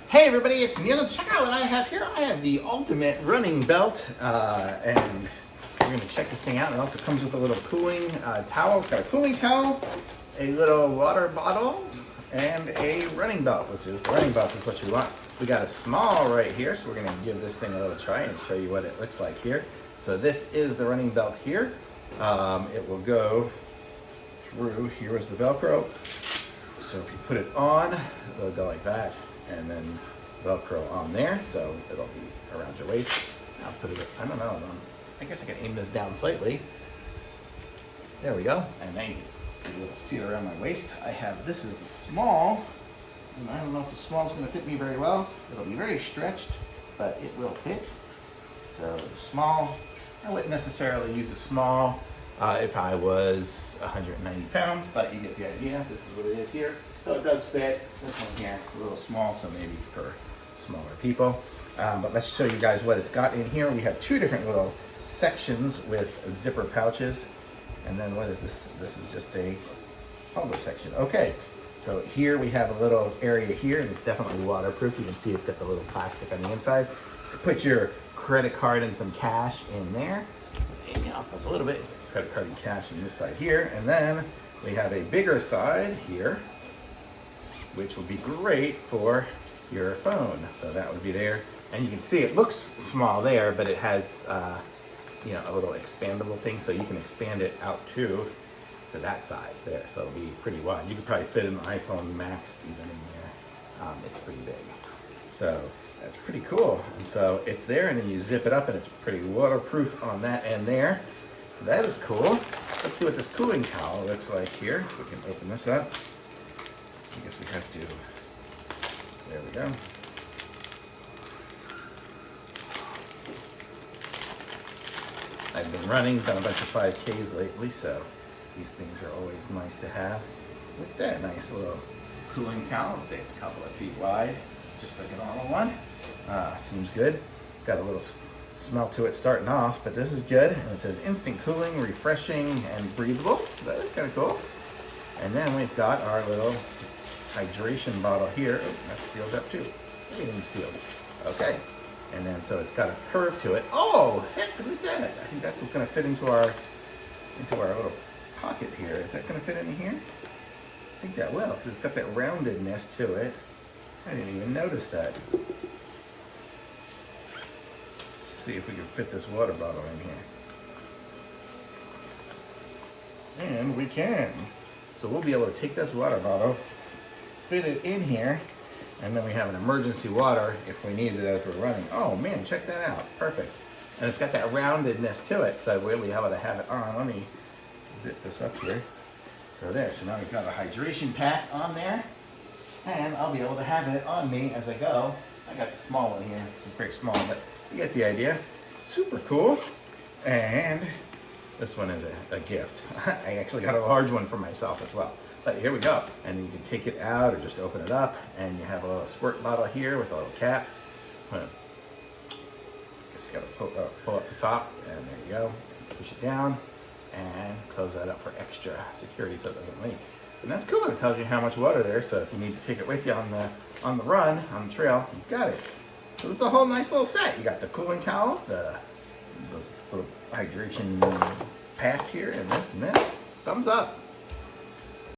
Hey everybody, it's Neil. Check out what I have here. I have the ultimate running belt, and we're going to check this thing out. It also comes with a little cooling towel. It's got a cooling towel, a little water bottle, and a running belt, which is the running belt is what you want. We got a small right here, so we're going to give this thing a little try and show you what it looks like here. So this is the running belt here. It will go through. Here is the Velcro. So if you put it on, it'll go like that, and then Velcro on there, so it'll be around your waist. I'll put it, I don't know, I guess I can aim this down slightly. There we go, and then get a little seal around my waist. I have, this is the small, and I don't know if the small is going to fit me very well. It'll be very stretched, but it will fit. So small, I wouldn't necessarily use a small if I was 190 pounds, but you get the idea. This is what it is here. So it does fit. This one here, it's a little small, so maybe for smaller people. But let's show you guys what it's got in here. We have two different little sections with zipper pouches. And then what is this? This is just a tumbler section. Okay, so here we have a little area here, and it's definitely waterproof. You can see it's got the little plastic on the inside. Put your credit card and some cash in there. Maybe up a little bit. Credit card and cash on this side here. And then we have a bigger side here, which will be great for your phone. So that would be there. And you can see it looks small there, but it has you know, a little expandable thing, so you can expand it out to that size there. So it'll be pretty wide. You could probably fit an iPhone Max even in there. It's pretty big. So that's pretty cool. And so it's there, and then you zip it up, and it's pretty waterproof on that end there. So that is cool. Let's see what this cooling towel looks like here. If we can open this up. I guess we have to. There we go. I've been running, done a bunch of 5Ks lately, so these things are always nice to have. Look at that nice little cooling towel. Let's say it's a couple of feet wide, just like a normal one. Seems good. Got a little smell to it starting off, but this is good. And it says instant cooling, refreshing, and breathable. So that is kind of cool. And then we've got our little hydration bottle here. Oh, that's sealed up too. Everything's sealed. Okay. And then so it's got a curve to it. Oh, heck, look at that. I think that's what's going to fit into our little pocket here. Is that going to fit in here? I think that will, because it's got that roundedness to it. I didn't even notice that. Let's see if we can fit this water bottle in here. And we can. So we'll be able to take this water bottle, fit it in here, and then we have an emergency water if we need it as we're running. Oh man, check that out. Perfect. And it's got that roundedness to it, so we'll be able to have it on. Let me zip this up here. So there, so now we've got a hydration pack on there, and I'll be able to have it on me as I go. I got the small one here. It's very small, but you get the idea. Super cool. And this one is a gift. I actually got a large one for myself as well. But here we go. And you can take it out or just open it up, and you have a little squirt bottle here with a little cap. I guess you gotta pull up the top, and there you go. Push it down and close that up for extra security so it doesn't leak. And that's cool. It tells you how much water there, so if you need to take it with you on the run, on the trail, you've got it. So this is a whole nice little set. You got the cooling towel, the little hydration pack here, and this. Thumbs up.